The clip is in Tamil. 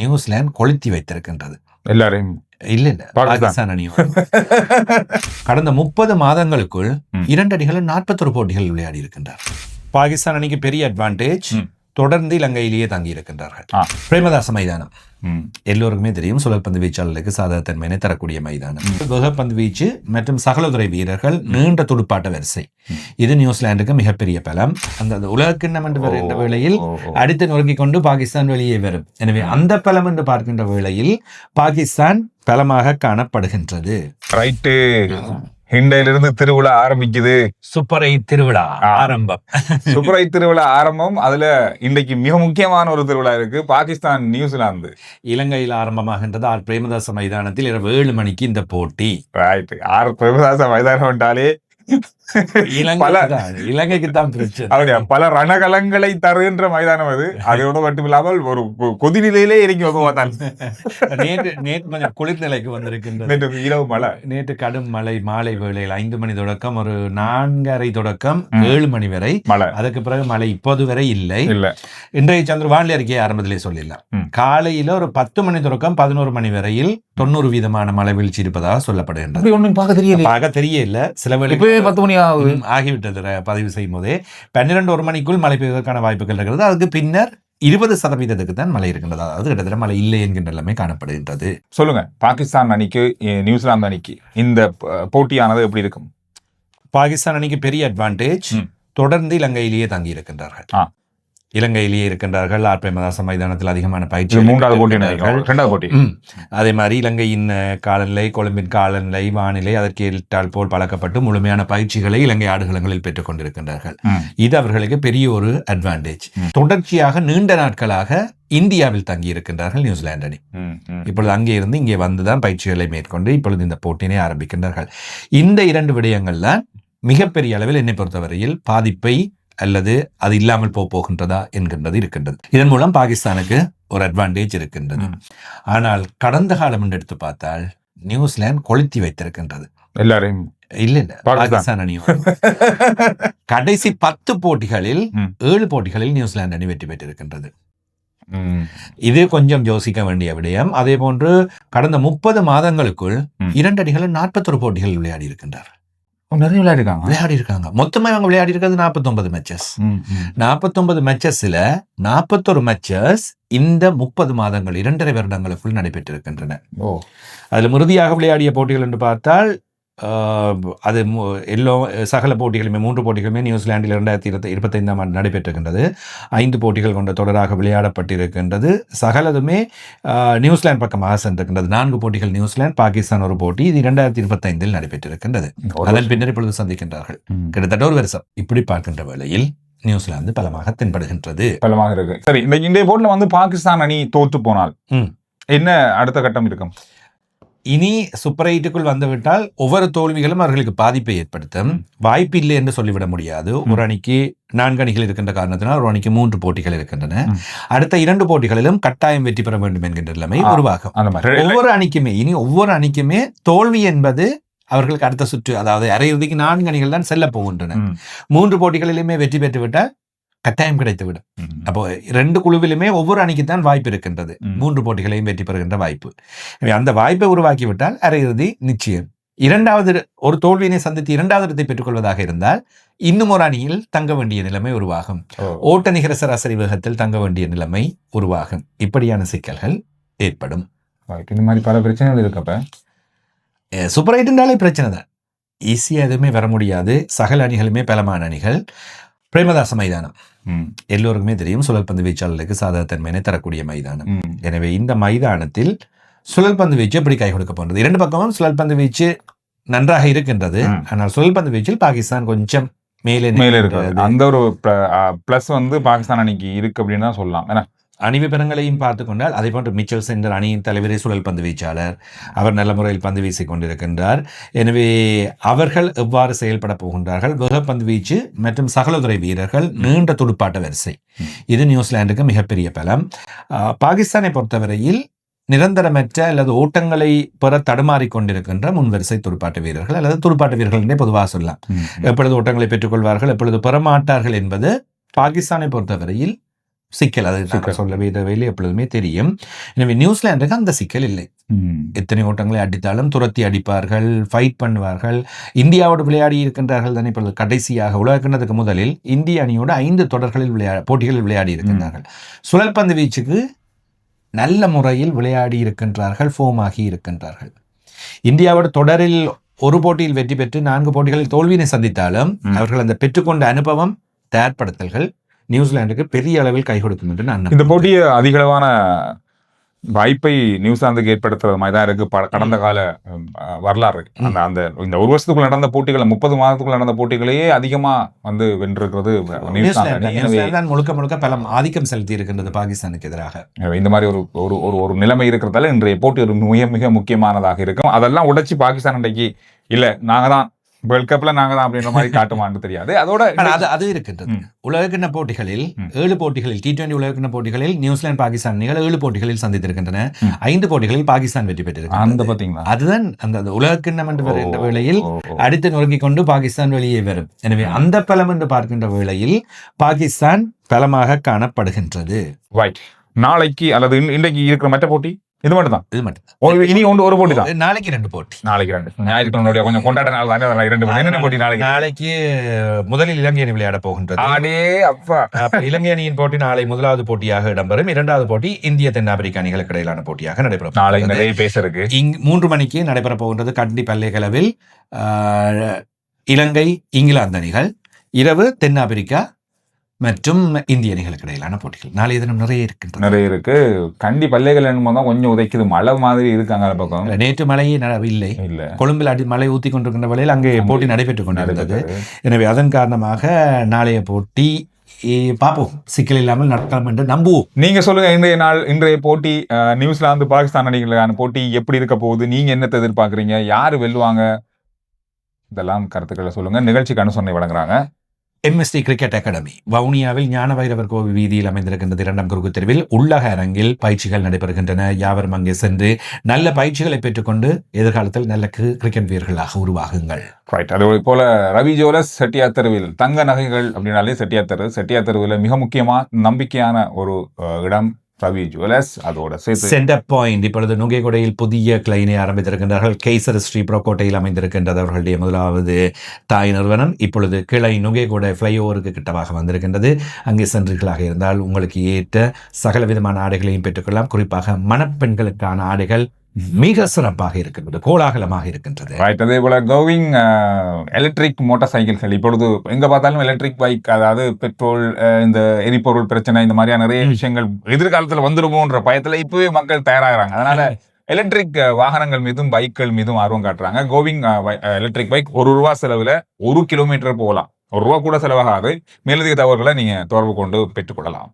நியூசிலாந்து கொளுத்தி வைத்திருக்கின்றது எல்லாரையும். இல்ல பாகிஸ்தான் அணியும் கடந்த 30 மாதங்களுக்குள் 2 அணிகள் 41 போட்டிகள் விளையாடி இருக்கின்றார். பாகிஸ்தான் அணிக்கு பெரிய அட்வான்டேஜ், தொடர்ந்து இலங்கையிலேயே தங்கி இருக்கின்றார்கள். பிரேமதாச மைதானம் எல்லோருக்குமே தெரியும், சுழற்பந்து வீச்சாளர்களுக்கு சாதகத்தன்மையினை தரக்கூடிய மைதானம். வேகப்பந்து வீச்சு மற்றும் சகலதுறை வீரர்கள், நீண்ட துடுப்பாட்ட வரிசை, இது நியூசிலாந்துக்கு மிகப்பெரிய பலம். அந்த உலகக்கிண்ணம் என்று வருகின்ற வேளையில் அடித்து நொறுக்கிக் கொண்டு பாகிஸ்தான் வெளியே வரும். எனவே அந்த பலம் என்று பார்க்கின்ற வேளையில் பாகிஸ்தான் பலமாக காணப்படுகின்றது. ரைட்டு, ஹிண்டையிலிருந்து திருவிழா ஆரம்பிக்குது. சூப்பரை திருவிழா ஆரம்பம். சூப்பரை திருவிழா ஆரம்பம். அதுல இன்றைக்கு மிக முக்கியமான ஒரு திருவிழா இருக்கு, பாகிஸ்தான் நியூசிலாந்து. இலங்கையில் ஆரம்பமாகின்றது. ஆர் பிரேமதாச மைதானத்தில் இரவு 7 மணிக்கு இந்த போட்டி. ரைட், ஆர் பிரேமதாச மைதானம் என்றாலே இலங்கைக்கு தான் பிரச்சனை. பல ரணகலங்களை தருகின்ற மைதானம் அது. அதோட மட்டும் இல்லாமல் ஒரு கொதிநிலையிலே இறங்கி நேற்று கொஞ்சம் குளிர்நிலைக்கு வந்திருக்கின்றது. நேற்று இரவு மழை, நேற்று கடும் மழை. மாலை வேளையில் 5 மணி தொடக்கம் ஒரு 4:30 தொடக்கம் 7 மணி வரை மழை. அதுக்கு பிறகு மழை இப்போது வரை இல்லை. இன்றைய சந்திர வானிலை அறிக்கையை ஆரம்பத்திலே சொல்லிடலாம். காலையில ஒரு 10 மணி தொடக்கம் 11 மணி வரையில் 90% மழை வீழ்ச்சி இருப்பதாக சொல்லப்படுகின்றது. ஒன்றும் பார்க்க தெரியல. சில வேளை 10 மணி ஆகிவிட்டது பதிவு செய்யும் போதே. 12-1 மணிக்குள் மழை பெய்வதற்கான வாய்ப்புகள் இருக்கிறது. அதுக்கு பின்னர் 20% தான் மழை இருக்கின்றது. அதாவது கிட்டத்தட்ட மழை இல்லை என்கின்ற எல்லாமே காணப்படுகின்றது. சொல்லுங்க, பாகிஸ்தான் அணிக்கு நியூசிலாந்து அணிக்கு இந்த போட்டியானது எப்படி இருக்கும்? பாகிஸ்தான் அணிக்கு பெரிய அட்வான்டேஜ், தொடர்ந்து இலங்கையிலேயே தங்கி இருக்கின்றார்கள். இலங்கையிலேயே இருக்கின்றார்கள். ஆர் பிரேமதாச மைதானத்தில் அதிகமான பயிற்சி. 3வது போட்டி, 2வது போட்டி. அதே மாதிரி இலங்கையின் காலநிலை, கொழும்பின் காலநிலை, வானிலை அதற்கு ஏற்றால் போல் பழக்கப்பட்டு முழுமையான பயிற்சிகளை இலங்கை ஆடுகளங்களில் பெற்றுக் கொண்டிருக்கின்றார்கள். இது அவர்களுக்கு பெரிய ஒரு அட்வான்டேஜ். தொடர்ச்சியாக நீண்ட நாட்களாக இந்தியாவில் தங்கி இருக்கின்றார்கள் நியூசிலாந்து அணி. இப்பொழுது அங்கே இருந்து இங்கே வந்துதான் பயிற்சிகளை மேற்கொண்டு இப்பொழுது இந்த போட்டியினை ஆரம்பிக்கின்றார்கள். இந்த 2 விடயங்கள் தான் மிகப்பெரிய அளவில் என்னை பொறுத்தவரையில் பாதிப்பை அல்லது அது இல்லாமல் போகின்றதா என்கின்றது இருக்கின்றது. இதன் மூலம் பாகிஸ்தானுக்கு ஒரு அட்வான்டேஜ் இருக்கின்றது. ஆனால் கடந்த காலம் என்று எடுத்து பார்த்தால் நியூசிலாந்து கொளுத்தி வைத்திருக்கின்றது எல்லாரையும். இல்ல பாகிஸ்தான் அணியும் கடைசி 10 போட்டிகளில் 7 போட்டிகளில் நியூசிலாந்து அணி வெற்றி பெற்றிருக்கின்றது. இது கொஞ்சம் யோசிக்க வேண்டிய விடயம். அதே போன்று கடந்த 30 மாதங்களுக்குள் 2 அணிகள் 41 போட்டிகள் விளையாடி இருக்கின்றார். நிறைய விளையாடி இருக்காங்க. மொத்தமா அவங்க விளையாடி இருக்கிறது 49 மேட்சஸ். 49 மேட்சஸ்ல 41 மேட்சஸ் இந்த 30 மாதங்கள் 2.5 வருடங்களுக்குள் நடைபெற்றிருக்கின்றன. அதுல இறுதியாக விளையாடிய போட்டிகள் என்று பார்த்தால் அது சகல போட்டிகளுமே 3 போட்டிகளுமே நியூசிலாண்டில் 2025ஆம் ஆண்டு நடைபெற்றிருக்கின்றது. 5 போட்டிகள் கொண்ட தொடராக விளையாடப்பட்டிருக்கின்றது. சகலதுமே நியூசிலாந்து பக்கமாக சென்றிருக்கின்றது. 4 போட்டிகள் நியூசிலாந்து, பாகிஸ்தான் ஒரு போட்டி. இது 2025 நடைபெற்றிருக்கின்றது. அதன் பின்னர் இப்பொழுது சந்திக்கின்றார்கள். கிட்டத்தட்ட ஒரு வருஷம். இப்படி பார்க்கின்ற வேளையில் நியூசிலாந்து பலமாக தென்படுகின்றது. பலமாக இருக்கு. சரி, இந்த போட்டில பாகிஸ்தான் அணி தோற்று போனால் என்ன அடுத்த கட்டம் இருக்கும்? இனி சூப்பர் 8க்குள் வந்துவிட்டால் ஒவ்வொரு தோல்விகளும் அவர்களுக்கு பாதிப்பை ஏற்படுத்தும். வாய்ப்பு இல்லை என்று சொல்லிவிட முடியாது. ஒரு அணிக்கு 4 அணிகள் இருக்கின்ற காரணத்தினால் ஒரு அணிக்கு 3 போட்டிகள் இருக்கின்றன. அடுத்த 2 போட்டிகளிலும் கட்டாயம் வெற்றி பெற வேண்டும் என்கின்ற நிலைமை உருவாகும். ஒவ்வொரு அணிக்குமே தோல்வி என்பது அவர்களுக்கு அடுத்த சுற்று, அதாவது அரையிறுதிக்கு 4 அணிகள் தான் செல்ல போகின்றன. 3 போட்டிகளிலுமே வெற்றி பெற்றுவிட்டால் கட்டாயம் கிடைத்துவிடும். அப்போ 2 குழுவிலுமே ஒவ்வொரு அணிக்குத்தான் வாய்ப்பு இருக்கின்றது. 3 போட்டிகளையும் வெற்றி பெறுகின்ற வாய்ப்பு. அந்த வாய்ப்பை உருவாக்கிவிட்டால் அரையிறுதி நிச்சயம். ஒரு தோல்வியினை சந்தித்து 2வது இடத்தை பெற்றுக் கொள்வதாக இருந்தால் இன்னும் ஒரு அணியில் தங்க வேண்டிய நிலைமை உருவாகும். ஓட்ட நிகர சராசரி வேகத்தில் தங்க வேண்டிய நிலைமை உருவாகும். இப்படியான சிக்கல்கள் ஏற்படும். இந்த மாதிரி பல பிரச்சனைகள் இருக்கப்ப சூப்பர் 8 என்றாலே பிரச்சனை தான். ஈஸியா எதுவுமே வர முடியாது. சகல அணிகளுமே பலமான அணிகள். பிரேமதாச மைதானம் எல்லோருக்குமே தெரியும், சுழற்பந்து வீச்சாளர்களுக்கு சாதகத்தன்மையினை தரக்கூடிய மைதானம். எனவே இந்த மைதானத்தில் சுழற்பந்து வீச்சு எப்படி கை கொடுக்க போன்றது? 2 பக்கமும் சுழற்பந்து வீச்சு நன்றாக இருக்கின்றது. ஆனால் சுழற்பந்து வீச்சில் பாகிஸ்தான் கொஞ்சம் மேலே இருக்கிறது. அந்த ஒரு பிளஸ் பாகிஸ்தான் அணிக்கு இருக்கு அப்படின்னு தான் சொல்லலாம். ஏன்னா அணி விபரங்களையும் பார்த்து கொண்டால் அதே போன்று மிச்சல் சென்டர் அணியின் தலைவரே சுழல் பந்து வீச்சாளர். அவர் நல்ல முறையில் பந்து வீசிக் கொண்டிருக்கின்றார். எனவே அவர்கள் எவ்வாறு செயல்பட போகின்றார்கள்? வேகப்பந்து வீச்சு மற்றும் சகலதுறை வீரர்கள், நீண்ட துடுப்பாட்ட வரிசை, இது நியூசிலாந்துக்கு மிகப்பெரிய பலம். பாகிஸ்தானை பொறுத்தவரையில் நிரந்தரமற்ற அல்லது ஓட்டங்களை பெற தடுமாறி கொண்டிருக்கின்ற முன்வரிசை துடுப்பாட்ட வீரர்கள் அல்லது துடுப்பாட்ட வீரர்கள் என்றே பொதுவாக சொல்லலாம். எப்பொழுது ஓட்டங்களை பெற்றுக்கொள்வார்கள், எப்பொழுது பெறமாட்டார்கள் என்பது பாகிஸ்தானை பொறுத்தவரையில் சிக்கல். அது நாங்கள் சொல்லவே தேவையில்லை, எப்பொழுதுமே தெரியும். எனவே நியூசிலாந்துக்கு அந்த சிக்கல் இல்லை. எத்தனை ஓட்டங்களை அடித்தாலும் துரத்தி அடிப்பார்கள், ஃபைட் பண்ணுவார்கள். இந்தியாவோடு விளையாடி இருக்கின்றார்கள் தானே. இப்பொழுது கடைசியாக உலகக்கிண்ணத்துக்கு முதலில் இந்திய அணியோடு 5 தொடர்களில் போட்டிகளில் விளையாடி இருக்கின்றார்கள். சுழற்பந்து வீச்சுக்கு நல்ல முறையில் விளையாடி இருக்கின்றார்கள், ஃபோம் ஆகி இருக்கின்றார்கள். இந்தியாவோட தொடரில் ஒரு போட்டியில் வெற்றி பெற்று 4 போட்டிகளில் தோல்வியினை சந்தித்தாலும் அவர்கள் அந்த பெற்றுக்கொண்ட அனுபவம், தயார்படுத்தல்கள் நியூசிலாந்துக்கு பெரிய அளவில் கை கொடுக்கும் என்று நான் இந்த போட்டியை அதிகளவான வாய்ப்பை நியூசிலாந்துக்கு ஏற்படுத்துறது மாதிரி தான் இருக்கு கடந்த கால வரலாறு. அந்த இந்த ஒரு வருஷத்துக்குள்ள நடந்த போட்டிகளை 30 மாதத்துக்குள்ள நடந்த போட்டிகளையே அதிகமா வந்து வென்றிருக்கிறது நியூசிலாந்து. முழுக்க பலம் ஆதிக்கம் செலுத்தி இருக்கின்றது பாகிஸ்தானுக்கு எதிராக. இந்த மாதிரி ஒரு நிலைமை இருக்கிறதால இன்றைய போட்டி ஒரு மிக மிக முக்கியமானதாக இருக்கும். அதெல்லாம் உடைச்சு பாகிஸ்தான் இன்றைக்கு இல்ல நாங்க தான் வேர்ல்ட் கப்ல நாங்க தான் அப்படின்ற மாதிரி காட்டுமான்னு தெரியாது. அதோட அது இருக்கின்றது. உலகக்கிண்ண போட்டிகளில் 7 போட்டிகளில் T20 உலகக்கிண்ண போட்டிகளில் நியூசிலாந்து பாகிஸ்தான் அணிகள் 7 போட்டிகளில் சந்தித்திருக்கின்றன. 5 போட்டிகளில் பாகிஸ்தான் வெற்றி பெற்றிருக்கிறது. அதுதான் அந்த உலகக்கிண்ணம் என்று வருகின்ற வேளையில் அடித்து நொறுக்கிக் கொண்டு பாகிஸ்தான் வெளியே வரும். எனவே அந்த பலம் என்று பார்க்கின்ற வேளையில் பாகிஸ்தான் பலமாக காணப்படுகின்றது. நாளைக்கு அல்லது இன்றைக்கு இருக்கிற மற்ற போட்டி இது மட்டும் தான். இனி ஒரு போட்டி தான். நாளைக்கு 2 போட்டி. நாளைக்கு 2 ஞாயிற்றுக்கிழமை கொஞ்சம் கொண்டாட நாள் தானே. 2 என்ன போட்டி நாளைக்கு முதலில் இலங்கை அணி விளையாட போகின்றது. இலங்கை அணியின் போட்டி நாளை முதலாவது போட்டியாக இடம்பெறும். 2வது போட்டி இந்திய தென்னாப்பிரிக்க அணிகளுக்கு இடையிலான போட்டியாக நடைபெறும். நாளை நிறைய பேசுறதுக்கு 3 மணிக்கு நடைபெற போகின்றது கண்டி பல்கலைக்கழவில் இலங்கை இங்கிலாந்து அணிகள். இரவு தென்னாப்பிரிக்கா மற்றும் இந்திய அணிகளுக்கு இடையிலான போட்டிகள். நாளைய தினம் நிறைய இருக்கு. கண்டி பல்லைகள் தான் கொஞ்சம் உதைக்குது, மழை மாதிரி இருக்காங்க பக்கம். நேற்று மழையே இல்லை. கொழும்பில் மழை ஊத்தி கொண்டிருக்கின்ற வேளையில் அங்கே போட்டி நடைபெற்றுக் கொண்டிருந்தது. எனவே அதன் காரணமாக நாளைய போட்டி பார்ப்போம், சிக்கல் இல்லாமல் நடக்கலாம் என்று நம்புவோம். நீங்க சொல்லுங்க, இன்றைய போட்டி நியூசிலாந்து பாகிஸ்தான் அணிகளுக்கான போட்டி எப்படி இருக்க போகுது? நீங்க என்னத்தை எதிர்பார்க்குறீங்க? யாரு வெல்லுவாங்க? இதெல்லாம் கருத்துக்களை சொல்லுங்க. நிகழ்ச்சிக்கு அனுசரணை வழங்குறாங்க MST கிரிக்கெட் அகாடமி. வவுனியாவில் ஞான வைரவர் கோவில் வீதியில் அமைந்திருக்கின்றது 2ஆம் குறுக்கு தெருவில் உள்ளக அரங்கில் பயிற்சிகள் நடைபெறுகின்றன. யாவரும் அங்கே சென்று நல்ல பயிற்சிகளை பெற்றுக்கொண்டு எதிர்காலத்தில் நல்ல கிரிக்கெட் வீரர்களாக உருவாகுங்கள். அதே போல ரவி ஜுவல்லர்ஸ் செட்டியார் தெருவில் தங்க நகைகள் அப்படின்னாலே செட்டியார் தெருவில் மிக முக்கியமா நம்பிக்கையான ஒரு இடம் ரவி ஜுவல்லர்ஸ். அதோட சென்டர் பாயிண்ட். இப்பொழுது நுகைகொடையில் புதிய கிளைனை ஆரம்பித்திருக்கின்றார்கள். கேசர் ஸ்ரீ புரோக்கோட்டையில் அமைந்திருக்கின்றது அவர்களுடைய முதலாவது தாய் நிறுவனம். இப்பொழுது கிளை நுகைகொடை ஃப்ளைஓவருக்கு கிட்டமாக வந்திருக்கின்றது. அங்கே சென்றீர்களாக இருந்தால் உங்களுக்கு ஏற்ற சகல விதமான ஆடைகளையும் பெற்றுக்கொள்ளலாம். குறிப்பாக மணப்பெண்களுக்கான ஆடைகள் மிக சிறப்பாக இருக்கின்றது, கோலாகலமாக இருக்கின்றது. அதே போல கோவிங் எலக்ட்ரிக் மோட்டார் சைக்கிள்கள். இப்பொழுது எங்க பார்த்தாலும் எலக்ட்ரிக் பைக், அதாவது பெட்ரோல், இந்த எரிபொருள் பிரச்சனை, இந்த மாதிரியான நிறைய விஷயங்கள் எதிர்காலத்தில் வந்துருமோன்ற பயத்துல இப்பவே மக்கள் தயாராகிறாங்க. அதனால எலக்ட்ரிக் வாகனங்கள் மீதும் பைக்கள் மீதும் ஆர்வம் காட்டுறாங்க. கோவிங் எலக்ட்ரிக் பைக் ₹1 செலவுல 1 கிலோமீட்டர் போகலாம். ₹1 கூட செலவாகாது. மேலதிக தகவல்களை நீங்க தொடர்பு கொண்டு பெற்றுக்கொள்ளலாம்.